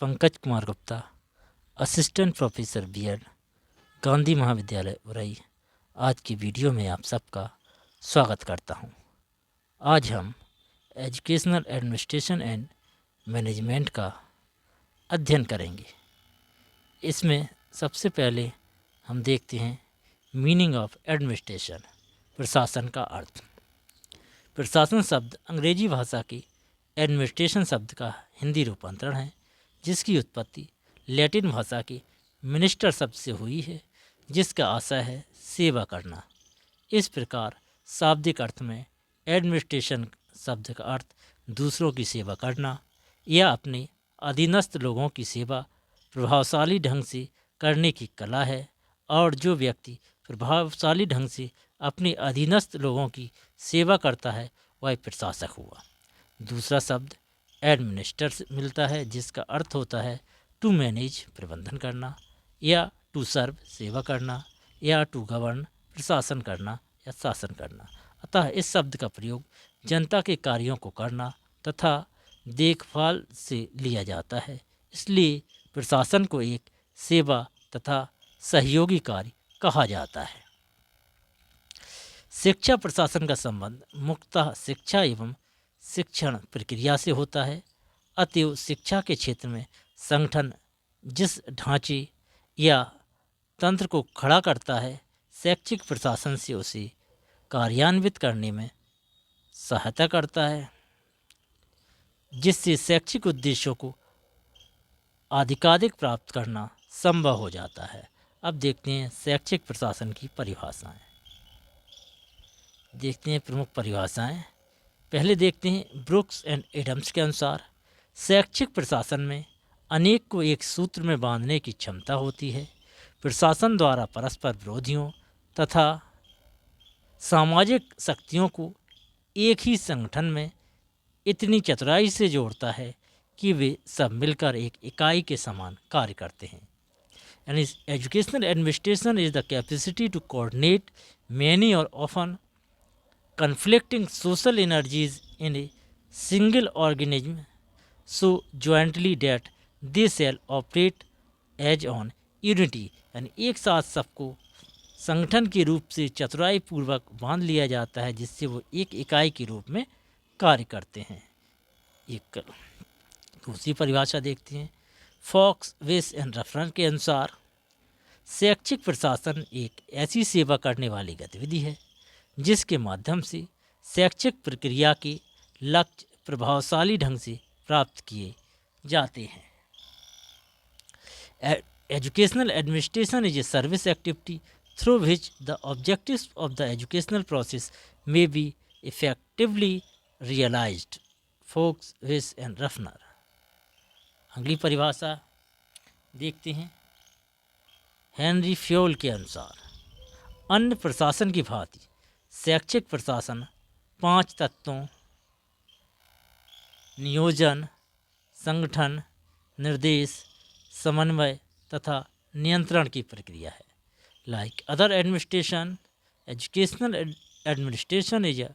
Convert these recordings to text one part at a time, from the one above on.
Pankaj Kumar Gupta, assistant professor BEd, Gandhi Mahavidyalaya Orai. आज की video में आप सबका स्वागत करता हूं। आज हम एजुकेशनल एडमिनिस्ट्रेशन एंड मैनेजमेंट का अध्ययन करेंगे। इसमें सबसे पहले हम देखते हैं मीनिंग ऑफ एडमिनिस्ट्रेशन, प्रशासन का अर्थ। प्रशासन शब्द अंग्रेजी भाषा की एडमिनिस्ट्रेशन शब्द का हिंदी रूपांतरण है, जिसकी उत्पत्ति लैटिन भाषा की मिनिस्टर शब्द से हुई है, जिसका आशय है सेवा करना। इस प्रकार शाब्दिक अर्थ में एडमिनिस्ट्रेशन शब्द का अर्थ दूसरों की सेवा करना या अपने अधीनस्थ लोगों की सेवा प्रभावशाली ढंग से करने की कला है, और जो व्यक्ति प्रभावशाली ढंग से अपने अधीनस्थ लोगों की सेवा करता है वह प्रशासक हुआ। दूसरा शब्द एडमिनिस्टर से मिलता है, जिसका अर्थ होता है टू मैनेज प्रबंधन करना, या टू सर्व सेवा करना, या टू गवर्न प्रशासन करना या शासन करना। अतः इस शब्द का प्रयोग जनता के कार्यों को करना तथा देखभाल से लिया जाता है। इसलिए प्रशासन को एक सेवा तथा सहयोगी कार्य कहा जाता है। शिक्षा प्रशासन का संबंध मुख्यतः शिक्षा एवं शिक्षण प्रक्रिया से होता है। अतएव शिक्षा के क्षेत्र में संगठन जिस ढांचे या तंत्र को खड़ा करता है, शैक्षिक प्रशासन से उसे कार्यान्वित करने में सहायता करता है, जिससे शैक्षिक उद्देश्यों को अधिकाधिक प्राप्त करना संभव हो जाता है। अब देखते हैं शैक्षिक प्रशासन की परिभाषाएं। देखते हैं प्रमुख परिभाषाएं। पहले देखते हैं ब्रुक्स एंड एडम्स के अनुसार शैक्षिक प्रशासन में अनेक को एक सूत्र में बांधने की क्षमता होती है। प्रशासन द्वारा परस्पर विरोधियों तथा सामाजिक शक्तियों को एक ही संगठन में इतनी चतुराई से जोड़ता है कि वे सब मिलकर एक इकाई के समान कार्य करते हैं। यानी educational administration is the capacity to coordinate many और often conflicting social energies in a single organism so jointly that they shall operate as on unity। यानी एक साथ सबको संगठन के रूप से चतुराई पूर्वक बांध लिया जाता है, जिससे वो एक इकाई के रूप में कार्य करते हैं। एक दूसरी परिभाषा देखते हैं फॉक्स, वेस एंड रफरन के अनुसार शैक्षिक प्रशासन एक ऐसी सेवा करने वाली गतिविधि है जिसके माध्यम से शैक्षिक प्रक्रिया के लक्ष्य प्रभावशाली ढंग से प्राप्त किए जाते हैं। Educational administration is a service activity through which the objectives of the educational process may be effectively realised. Fox, Wes and Ruffner. अगली परिभाषा देखते हैं हेनरी फ्योल के अनुसार अन्य प्रशासन की भांति शैक्षिक प्रशासन 5 तत्वों नियोजन, संगठन, निर्देश, समन्वय तथा नियंत्रण की प्रक्रिया है। Like other administration, educational administration is a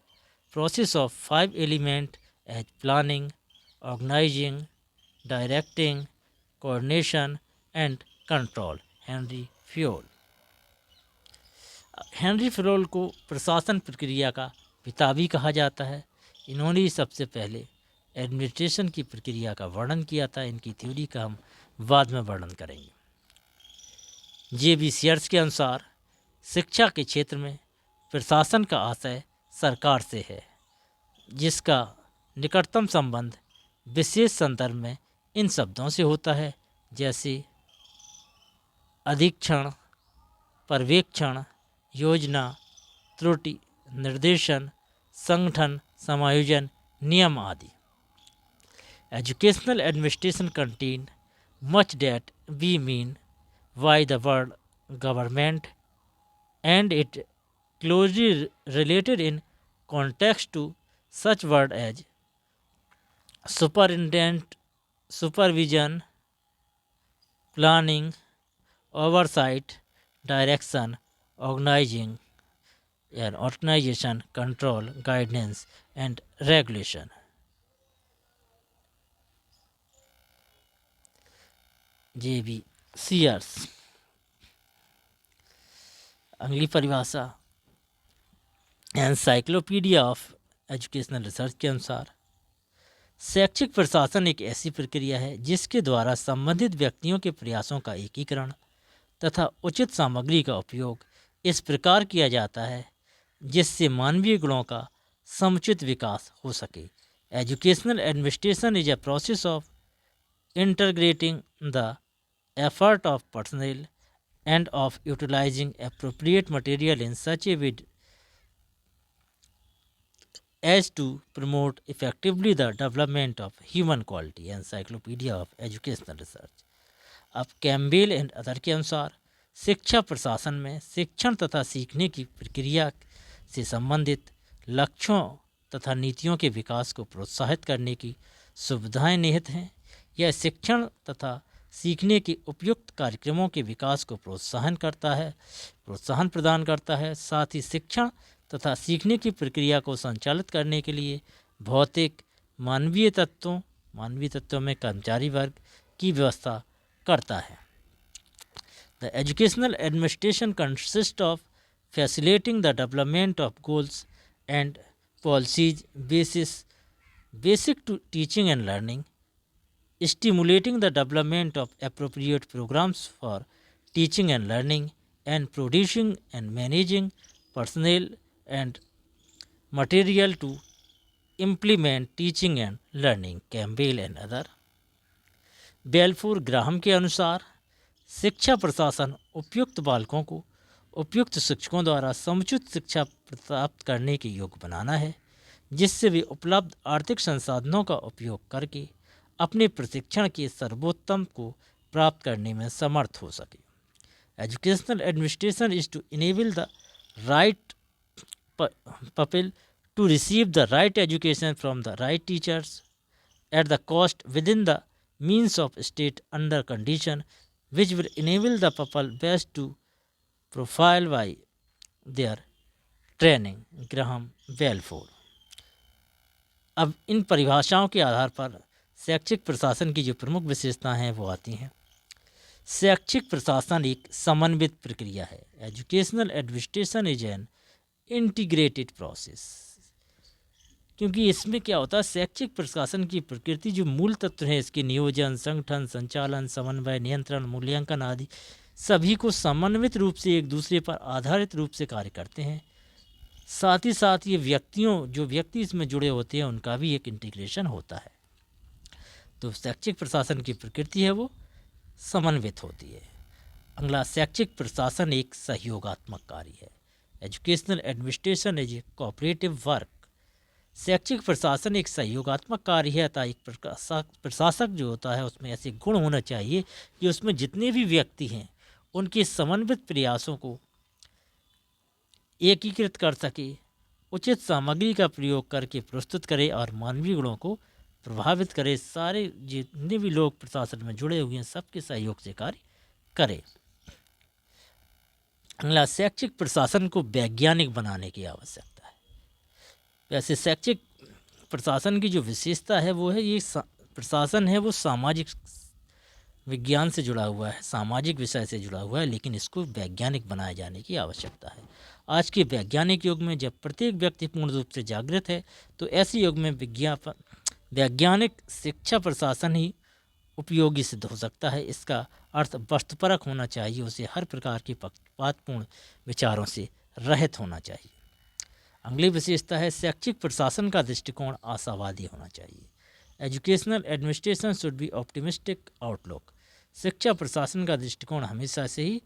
process of 5 element as planning, organising, directing, coordination and control. Henry Fayol. Henry Fayol को प्रशासन प्रक्रिया का पिता भी कहा जाता है। इन्होंने ही सबसे पहले एडमिनिस्ट्रेशन की प्रक्रिया का वर्णन किया था। इनकी थ्योरी का हम बाद में वर्णन करेंगे। जे.बी. सीयर्स के अनुसार शिक्षा के क्षेत्र में प्रशासन का आशय सरकार से है, जिसका निकटतम संबंध विशेष संदर्भ में इन शब्दों से होता है, जैसे अधीक्षण, पर्यवेक्षण, योजना, त्रुटि, निर्देशन, संगठन, समायोजन, नियम आदि। Educational administration contain much that we mean by the word government and it closely related in context to such word as superintendent, supervision, planning, oversight, direction, organizing and organization, control, guidance and regulation। JB Sears. अगली परिभाषा encyclopedia of educational research के अनुसार शैक्षिक प्रशासन एक ऐसी प्रक्रिया है जिसके द्वारा संबंधित व्यक्तियों के प्रयासों का एकीकरण तथा उचित सामग्री का उपयोग इस प्रकार किया जाता है जिससे मानवीय गुणों का समुचित विकास हो सके। Educational administration is a process of integrating the effort of personnel and of utilizing appropriate material in such a way as to promote effectively the development of human quality। Encyclopedia of Educational Research। अब Campbell and other के अनुसार शिक्षा प्रशासन में शिक्षण तथा सीखने की प्रक्रिया से संबंधित लक्ष्यों तथा नीतियों के विकास को प्रोत्साहित करने की सुविधाएं निहित हैं। यह शिक्षण तथा सीखने के उपयुक्त कार्यक्रमों के विकास को प्रोत्साहन प्रदान करता है। साथ ही शिक्षण तथा सीखने की प्रक्रिया को संचालित करने के लिए भौतिक मानवीय तत्वों में कर्मचारी वर्ग की व्यवस्था करता है। The educational administration consist of facilitating the development of goals and policies basic to teaching and learning, stimulating the development of appropriate programs for teaching and learning, and producing and managing personnel and material to implement teaching and learning। Campbell and other. Balfour Graham के अनुसार शिक्षा प्रशासन उपयुक्त बालकों को उपयुक्त शिक्षकों द्वारा समुचित शिक्षा प्राप्त करने के योग्य बनाना है जिससे वे उपलब्ध आर्थिक संसाधनों का उपयोग करके अपने प्रशिक्षण के सर्वोत्तम को प्राप्त करने में समर्थ हो सके। Educational administration is to enable the right people to receive the right education from the right teachers at the cost within the means of state under condition which will enable the people best to profile by their training. Graham Balfour. अब इन परिभाषाओं के आधार पर शैक्षिक प्रशासन की जो प्रमुख विशेषताएं हैं वो आती हैं। शैक्षिक प्रशासन एक समन्वित प्रक्रिया है। Educational administration is an integrated process. क्योंकि इसमें क्या होता है, शैक्षिक प्रशासन की प्रकृति जो मूल तत्व हैं इसके नियोजन, संगठन, संचालन, समन्वय, नियंत्रण, मूल्यांकन आदि सभी को समन्वित रूप से एक दूसरे पर आधारित रूप से कार्य करते हैं। साथ ही साथ ये व्यक्ति इसमें जुड़े होते हैं उनका भी एक इंटीग्रेशन होता है। तो शैक्षिक प्रशासन की प्रकृति है वो समन्वित होती है। अगला, शैक्षिक प्रशासन एक सहयोगात्मक कार्य है। Educational administration is A cooperative work. शैक्षिक प्रशासन एक सहयोगात्मक कार्य है अतः एक प्रशासक जो होता है उसमें ऐसे गुण होना चाहिए कि उसमें जितने भी व्यक्ति हैं उनके समन्वित प्रयासों को एकीकृत कर सके, उचित सामग्री का प्रयोग करके प्रस्तुत करे और मानवीय गुणों को प्रभावित करे। सारे जितने भी लोग प्रशासन में जुड़े हुए हैं सबके सहयोग से कार्य करे। अगला, शैक्षिक प्रशासन को वैज्ञानिक बनाने की आवश्यकता है। वैसे शैक्षिक प्रशासन की जो विशेषता है वो है ये प्रशासन है वो सामाजिक विज्ञान से जुड़ा हुआ है, सामाजिक विषय से जुड़ा हुआ है, लेकिन इसको वैज्ञानिक बनाए जाने की आवश्यकता है। आज के वैज्ञानिक युग में जब प्रत्येक व्यक्ति पूर्ण रूप से जागृत है तो ऐसे युग में वैज्ञानिक शिक्षा प्रशासन ही उपयोगी सिद्ध हो सकता है। इसका अर्थ वस्तुपरक होना चाहिए, उसे हर प्रकार के पक्षपातपूर्ण विचारों से रहित होना चाहिए। अगली विशेषता है शैक्षिक प्रशासन का दृष्टिकोण आशावादी होना चाहिए। Educational administration should be optimistic outlook. शिक्षा प्रशासन का दृष्टिकोण हमेशा से ही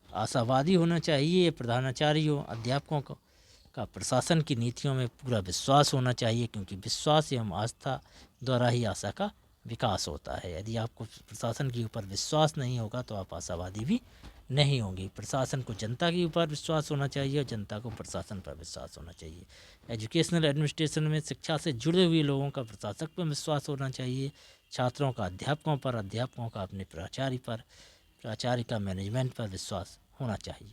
आशावादी होना चाहिए। प्रधानाचार्यों, अध्यापकों का प्रशासन की नीतियों में पूरा विश्वास होना चाहिए क्योंकि विश्वास एवं आस्था द्वारा ही आशा का विकास होता है। यदि आपको प्रशासन के ऊपर विश्वास नहीं होगा तो आप आशावादी भी नहीं होंगे। प्रशासन को जनता के ऊपर विश्वास होना चाहिए और जनता को प्रशासन पर विश्वास होना चाहिए। एजुकेशनल एडमिनिस्ट्रेशन में शिक्षा से जुड़े हुए लोगों का प्रशासक पर विश्वास होना चाहिए, छात्रों का अध्यापकों पर, अध्यापकों का अपने प्राचार्य पर, प्राचार्य का मैनेजमेंट पर विश्वास होना चाहिए।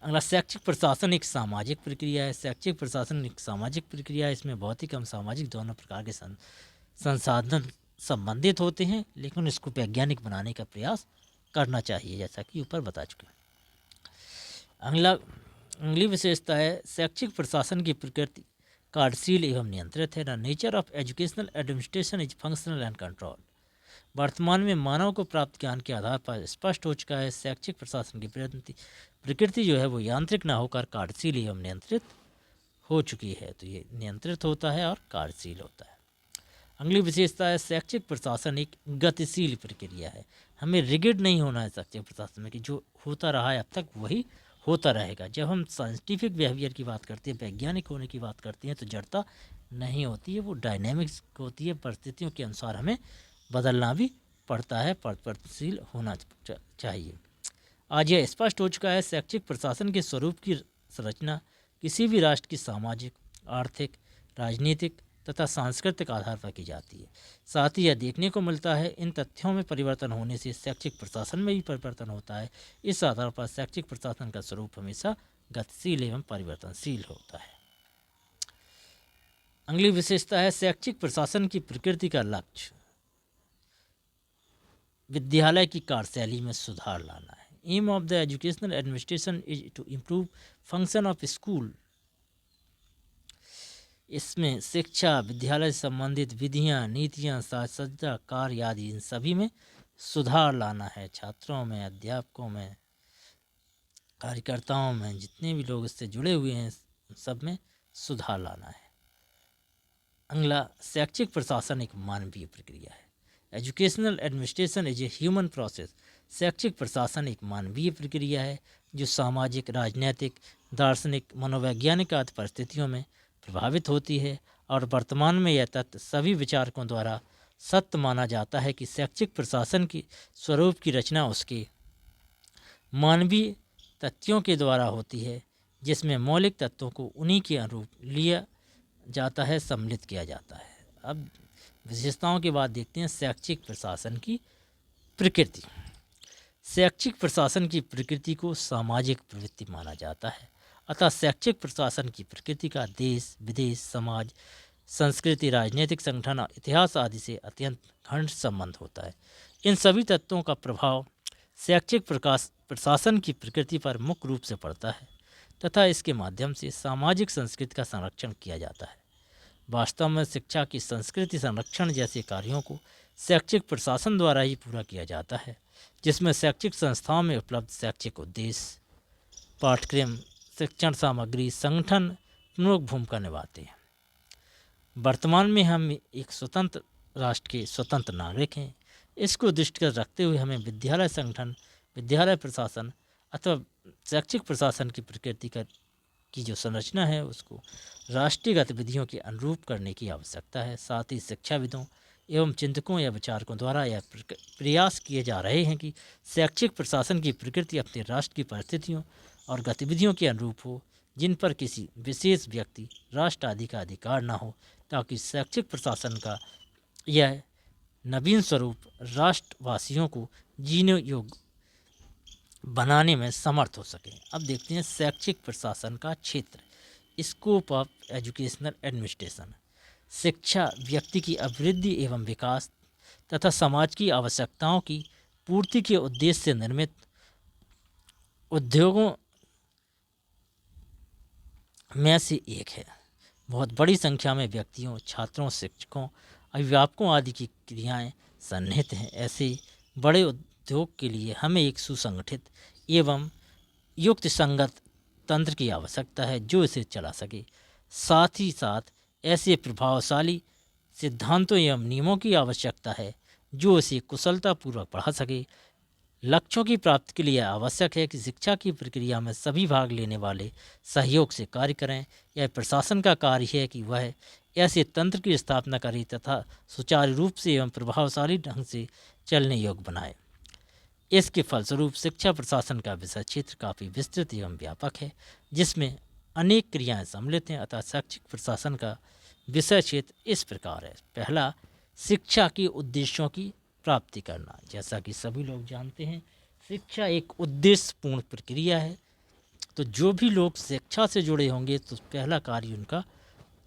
अगला, शैक्षिक प्रशासन एक सामाजिक प्रक्रिया है। शैक्षिक प्रशासन एक सामाजिक प्रक्रिया है, इसमें भौतिक एवं सामाजिक दोनों प्रकार के संसाधन संबंधित होते हैं, लेकिन इसको वैज्ञानिक बनाने का प्रयास करना चाहिए, जैसा कि ऊपर बता चुके हैं। अगली विशेषता है शैक्षिक प्रशासन की प्रकृति कार्यशील एवं नियंत्रित है। The nature of educational administration is functional and control. वर्तमान में मानव को प्राप्त ज्ञान के आधार पर स्पष्ट हो चुका है शैक्षिक प्रशासन की प्रकृति जो है वो यांत्रिक न होकर कार्यशील एवं नियंत्रित हो चुकी है। तो ये नियंत्रित होता है और कार्यशील होता है। अगली विशेषता है शैक्षिक प्रशासन एक गतिशील प्रक्रिया है। हमें रिगिड नहीं होना है शैक्षिक प्रशासन में कि जो होता रहा है अब तक वही होता रहेगा। जब हम साइंटिफिक बिहेवियर की बात करते हैं, वैज्ञानिक होने की बात करते हैं, तो जड़ता नहीं होती है, वो डायनेमिक्स होती है। परिस्थितियों के अनुसार हमें बदलना भी पड़ता है, परिवर्तनशील होना चाहिए। आज यह स्पष्ट हो चुका है शैक्षिक प्रशासन के स्वरूप की संरचना किसी भी राष्ट्र की सामाजिक, आर्थिक, राजनीतिक तथा सांस्कृतिक आधार पर की जाती है। साथ ही यह देखने को मिलता है इन तथ्यों में परिवर्तन होने से शैक्षिक प्रशासन में भी परिवर्तन होता है। इस आधार पर शैक्षिक प्रशासन का स्वरूप हमेशा गतिशील एवं परिवर्तनशील होता है। अगली विशेषता है शैक्षिक प्रशासन की प्रकृति का लक्ष्य विद्यालय की कार्यशैली में सुधार लाना है। Aim of the educational administration is to improve function of school. इसमें शिक्षा, विद्यालय से संबंधित विधियाँ, नीतियाँ, साज सज्जा, कार्य आदि इन सभी में सुधार लाना है। छात्रों में, अध्यापकों में, कार्यकर्ताओं में, जितने भी लोग इससे जुड़े हुए हैं सब में सुधार लाना है। अगला शैक्षिक प्रशासन एक मानवीय प्रक्रिया है। Educational administration is a human process. शैक्षिक प्रशासन एक मानवीय प्रक्रिया है जो सामाजिक, राजनीतिक, दार्शनिक, मनोवैज्ञानिक आदि परिस्थितियों में प्रभावित होती है। और वर्तमान में यह तथ्य सभी विचारकों द्वारा सत्य माना जाता है कि शैक्षिक प्रशासन की स्वरूप की रचना उसके मानवीय तथ्यों के द्वारा होती है, जिसमें मौलिक तत्वों को उन्हीं के अनुरूप लिया जाता है, सम्मिलित किया जाता है। अब विशेषताओं के बाद देखते हैं शैक्षिक प्रशासन की प्रकृति। शैक्षिक प्रशासन की प्रकृति को सामाजिक प्रवृत्ति माना जाता है। अतः शैक्षिक प्रशासन की प्रकृति का देश, विदेश, समाज, संस्कृति, राजनीतिक संगठन और इतिहास आदि से अत्यंत घनिष्ठ संबंध होता है। इन सभी तत्वों का प्रभाव शैक्षिक प्रशासन की प्रकृति पर मुख्य रूप से पड़ता है तथा इसके माध्यम से सामाजिक संस्कृति का संरक्षण किया जाता है। वास्तव में शिक्षा की संस्कृति संरक्षण जैसे कार्यों को शैक्षिक प्रशासन द्वारा ही पूरा किया जाता है, जिसमें शैक्षिक संस्थाओं में उपलब्ध शैक्षिक उद्देश्य, पाठ्यक्रम, शिक्षण सामग्री, संगठन प्रमुख भूमिका निभाते हैं। वर्तमान में हम एक स्वतंत्र राष्ट्र के स्वतंत्र नागरिक हैं। इसको दृष्टिगत रखते हुए हमें विद्यालय संगठन, विद्यालय प्रशासन अथवा शैक्षिक प्रशासन की प्रकृति की जो संरचना है उसको राष्ट्रीय गतिविधियों के अनुरूप करने की आवश्यकता है। साथ ही शिक्षाविदों एवं चिंतकों या विचारकों द्वारा यह प्रयास किए जा रहे हैं कि शैक्षिक प्रशासन की प्रकृति अपने राष्ट्र की परिस्थितियों और गतिविधियों के अनुरूप हो, जिन पर किसी विशेष व्यक्ति, राष्ट्र आदि का अधिकार न हो, ताकि शैक्षिक प्रशासन का यह नवीन स्वरूप राष्ट्रवासियों को जीने योग्य बनाने में समर्थ हो सके। अब देखते हैं शैक्षिक प्रशासन का क्षेत्र, स्कोप ऑफ एजुकेशनल एडमिनिस्ट्रेशन। शिक्षा व्यक्ति की अभिवृद्धि एवं विकास तथा समाज की आवश्यकताओं की पूर्ति के उद्देश्य से निर्मित उद्योगों में से एक है। बहुत बड़ी संख्या में व्यक्तियों, छात्रों, शिक्षकों, अभिभावकों आदि की क्रियाएं सन्निहित हैं। ऐसे बड़े उद्योग के लिए हमें एक सुसंगठित एवं युक्त संगत तंत्र की आवश्यकता है जो इसे चला सके। साथ ही साथ ऐसे प्रभावशाली सिद्धांतों एवं नियमों की आवश्यकता है जो इसे कुशलतापूर्वक बढ़ा सके। लक्ष्यों की प्राप्ति के लिए आवश्यक है कि शिक्षा की प्रक्रिया में सभी भाग लेने वाले सहयोग से कार्य करें। यह प्रशासन का कार्य है कि वह ऐसे तंत्र की स्थापना करे तथा सुचारू रूप से एवं प्रभावशाली ढंग से चलने योग्य बनाए। इसके फलस्वरूप शिक्षा प्रशासन का विषय क्षेत्र काफ़ी विस्तृत एवं व्यापक है, जिसमें अनेक क्रियाएं सम्मिलित हैं। अतः शैक्षिक प्रशासन का विषय क्षेत्र इस प्रकार है। पहला, शिक्षा के उद्देश्यों की प्राप्ति करना। जैसा कि सभी लोग जानते हैं, शिक्षा एक उद्देश्यपूर्ण प्रक्रिया है। तो जो भी लोग शिक्षा से जुड़े होंगे तो पहला कार्य उनका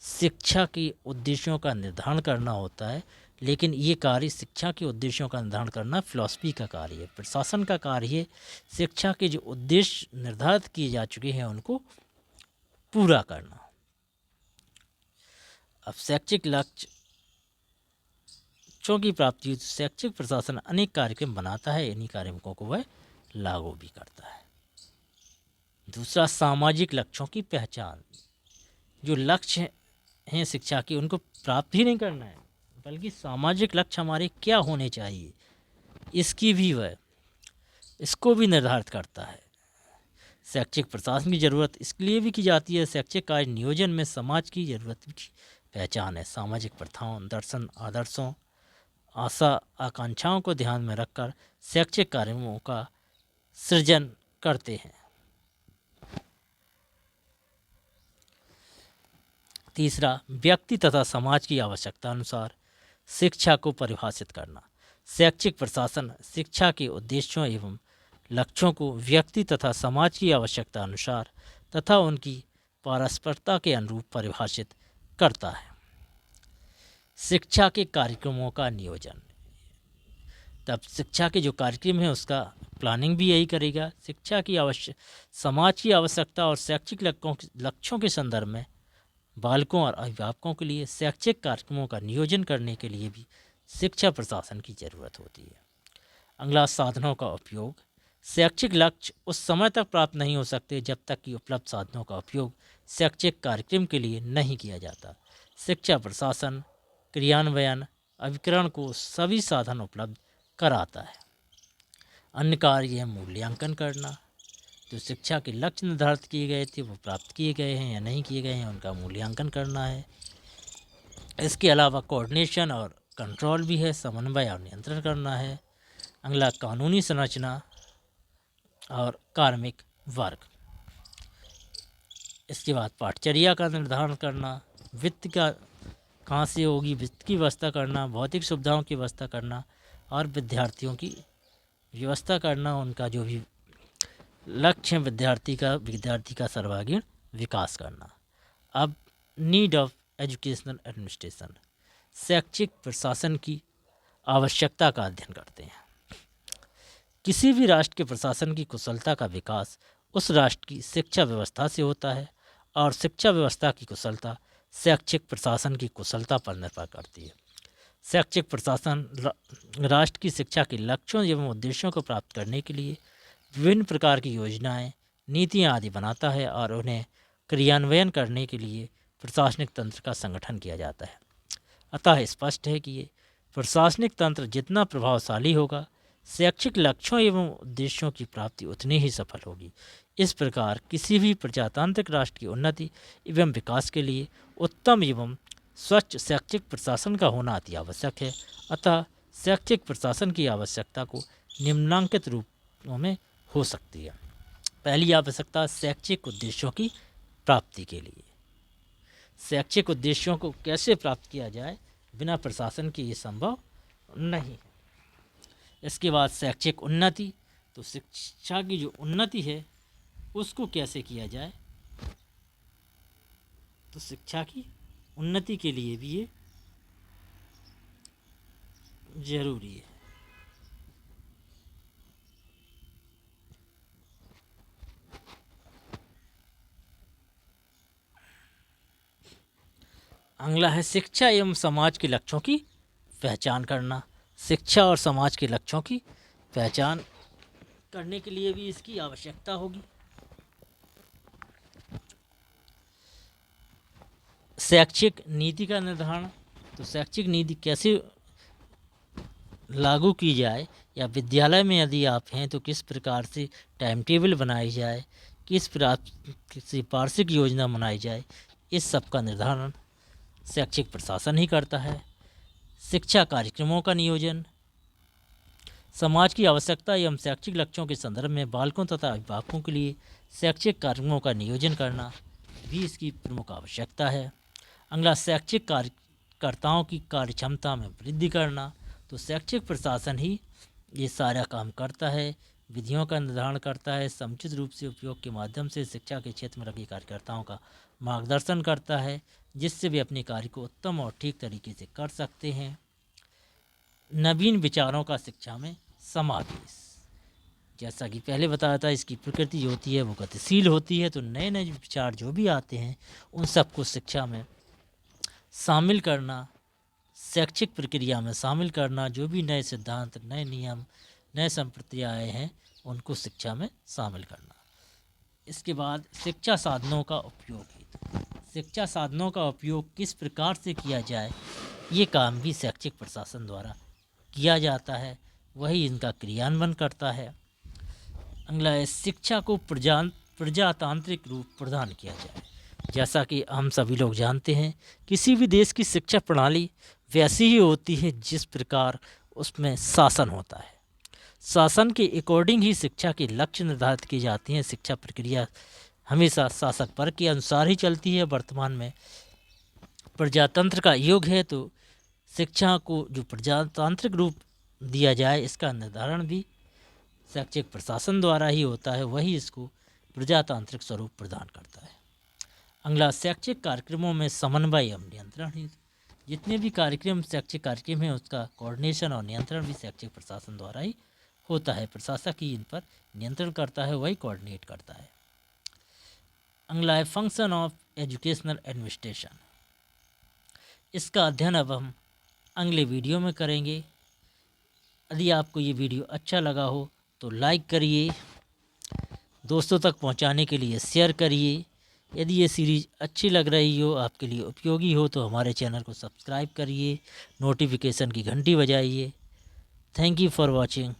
शिक्षा के उद्देश्यों का निर्धारण करना होता है, लेकिन ये कार्य शिक्षा के उद्देश्यों का निर्धारण करना फिलॉसफी का कार्य है। प्रशासन का कार्य है शिक्षा के जो उद्देश्य निर्धारित किए जा चुके हैं उनको पूरा करना। अब शैक्षिक लक्ष्यों की प्राप्ति, शैक्षिक प्रशासन अनेक कार्यक्रम बनाता है, इन्हीं कार्यक्रमों को वह लागू भी करता है। दूसरा, सामाजिक लक्ष्यों की पहचान। जो लक्ष्य हैं शिक्षा के, उनको प्राप्त ही नहीं करना है, बल्कि सामाजिक लक्ष्य हमारे क्या होने चाहिए इसकी भी वह इसको भी निर्धारित करता है। शैक्षिक प्रशासन की ज़रूरत इसलिए भी की जाती है, शैक्षिक कार्य नियोजन में समाज की ज़रूरत की पहचान है। सामाजिक प्रथाओं, दर्शन, आदर्शों, आशा आकांक्षाओं को ध्यान में रखकर शैक्षिक कार्यक्रमों का सृजन करते हैं। तीसरा, व्यक्ति तथा समाज की आवश्यकता अनुसार शिक्षा को परिभाषित करना। शैक्षिक प्रशासन शिक्षा के उद्देश्यों एवं लक्ष्यों को व्यक्ति तथा समाज की आवश्यकता अनुसार तथा उनकी पारस्परिकता के अनुरूप परिभाषित करता है। शिक्षा के कार्यक्रमों का नियोजन, तब शिक्षा के जो कार्यक्रम है उसका प्लानिंग भी यही करेगा। शिक्षा की समाज की आवश्यकता और शैक्षिक लक्ष्यों के संदर्भ में बालकों और अभिभावकों के लिए शैक्षिक कार्यक्रमों का नियोजन करने के लिए भी शिक्षा प्रशासन की ज़रूरत होती है। अगला, साधनों का उपयोग। शैक्षिक लक्ष्य उस समय तक प्राप्त नहीं हो सकते जब तक कि उपलब्ध साधनों का उपयोग शैक्षिक कार्यक्रम के लिए नहीं किया जाता। शिक्षा प्रशासन क्रियान्वयन अभिकरण को सभी साधन उपलब्ध कराता है। अन्य कार्य है मूल्यांकन करना। जो शिक्षा के लक्ष्य निर्धारित किए गए थे वो प्राप्त किए गए हैं या नहीं किए गए हैं, उनका मूल्यांकन करना है। इसके अलावा कोऑर्डिनेशन और कंट्रोल भी है, समन्वय और नियंत्रण करना है। अगला, कानूनी संरचना और कार्मिक वर्ग। इसके बाद पाठचर्या का निर्धारण करना, वित्त का कहाँ से होगी, वित्त की व्यवस्था करना, भौतिक सुविधाओं की व्यवस्था करना और विद्यार्थियों की व्यवस्था करना। उनका जो भी लक्ष्य विद्यार्थी का सर्वांगीण विकास करना। अब नीड ऑफ एजुकेशनल एडमिनिस्ट्रेशन, शैक्षिक प्रशासन की आवश्यकता का अध्ययन करते हैं। किसी भी राष्ट्र के प्रशासन की कुशलता का विकास उस राष्ट्र की शिक्षा व्यवस्था से होता है और शिक्षा व्यवस्था की कुशलता शैक्षिक प्रशासन की कुशलता पर निर्भर करती है। शैक्षिक प्रशासन राष्ट्र की शिक्षा के लक्ष्यों एवं उद्देश्यों को प्राप्त करने के लिए विभिन्न प्रकार की योजनाएं, नीतियां आदि बनाता है और उन्हें क्रियान्वयन करने के लिए प्रशासनिक तंत्र का संगठन किया जाता है। अतः स्पष्ट है कि ये प्रशासनिक तंत्र जितना प्रभावशाली होगा, शैक्षिक लक्ष्यों एवं उद्देश्यों की प्राप्ति उतनी ही सफल होगी। इस प्रकार किसी भी प्रजातांत्रिक राष्ट्र की उन्नति एवं विकास के लिए उत्तम एवं स्वच्छ शैक्षिक प्रशासन का होना अति आवश्यक है। अतः शैक्षिक प्रशासन की आवश्यकता को निम्नांकित रूपों में हो सकती है। पहली आवश्यकता, शैक्षिक उद्देश्यों की प्राप्ति के लिए। शैक्षिक उद्देश्यों को कैसे प्राप्त किया जाए, बिना प्रशासन के ये संभव नहीं है। इसके बाद शैक्षिक उन्नति, तो शिक्षा की जो उन्नति है उसको कैसे किया जाए, तो शिक्षा की उन्नति के लिए भी ये जरूरी है। अगला है शिक्षा एवं समाज के लक्ष्यों की पहचान करना। शिक्षा और समाज के लक्ष्यों की पहचान करने के लिए भी इसकी आवश्यकता होगी। शैक्षिक नीति का निर्धारण, तो शैक्षिक नीति कैसे लागू की जाए, या विद्यालय में यदि आप हैं तो किस प्रकार से टाइम टेबल बनाई जाए, किस प्रकार से वार्षिक योजना बनाई जाए, इस सब का निर्धारण शैक्षिक प्रशासन ही करता है। शिक्षा कार्यक्रमों का नियोजन, समाज की आवश्यकता एवं शैक्षिक लक्ष्यों के संदर्भ में बालकों तथा अभिभावकों के लिए शैक्षिक कार्यक्रमों का नियोजन करना भी इसकी प्रमुख आवश्यकता है। अगला, शैक्षिक कार्यकर्ताओं की कार्यक्षमता में वृद्धि करना, तो शैक्षिक प्रशासन ही ये सारा काम करता है, विधियों का निर्धारण करता है, समुचित रूप से उपयोग के माध्यम से शिक्षा के क्षेत्र में लगे कार्यकर्ताओं का मार्गदर्शन करता है, जिससे वे अपने कार्य को उत्तम और ठीक तरीके से कर सकते हैं। नवीन विचारों का शिक्षा में समावेश। जैसा कि पहले बताया था, इसकी प्रकृति जो होती है वो गतिशील होती है, तो नए नए विचार जो भी आते हैं उन सबको शिक्षा में शामिल करना, शैक्षिक प्रक्रिया में शामिल करना, जो भी नए सिद्धांत, नए नियम, नए संप्रदाय हैं उनको शिक्षा में शामिल करना। इसके बाद शिक्षा साधनों का उपयोग हेतु, शिक्षा साधनों का उपयोग किस प्रकार से किया जाए, ये काम भी शैक्षिक प्रशासन द्वारा किया जाता है, वही इनका क्रियान्वयन करता है। अगला है शिक्षा को प्रजातांत्रिक रूप प्रदान किया जाए। जैसा कि हम सभी लोग जानते हैं, किसी भी देश की शिक्षा प्रणाली वैसी ही होती है जिस प्रकार उसमें शासन होता है। शासन के अकॉर्डिंग ही शिक्षा के लक्ष्य निर्धारित की जाती हैं। शिक्षा प्रक्रिया हमेशा शासक वर्ग के अनुसार ही चलती है। वर्तमान में प्रजातंत्र का युग है, तो शिक्षा को जो प्रजातांत्रिक रूप दिया जाए इसका निर्धारण भी शैक्षिक प्रशासन द्वारा ही होता है, वही इसको प्रजातांत्रिक स्वरूप प्रदान करता है। अगला शैक्षिक कार्यक्रमों में समन्वय एवं नियंत्रण ही, जितने भी कार्यक्रम शैक्षिक कार्यक्रम हैं उसका कोऑर्डिनेशन और नियंत्रण भी शैक्षिक प्रशासन द्वारा ही होता है। प्रशासक ही इन पर नियंत्रण करता है, वही कोऑर्डिनेट करता है। अगला है फंक्शन ऑफ एजुकेशनल एडमिनिस्ट्रेशन। इसका अध्ययन अब हम अगले वीडियो में करेंगे। यदि आपको ये वीडियो अच्छा लगा हो तो लाइक करिए, दोस्तों तक पहुंचाने के लिए शेयर करिए। यदि ये सीरीज़ अच्छी लग रही हो, आपके लिए उपयोगी हो, तो हमारे चैनल को सब्सक्राइब करिए, नोटिफिकेशन की घंटी बजाइए। Thank you for watching.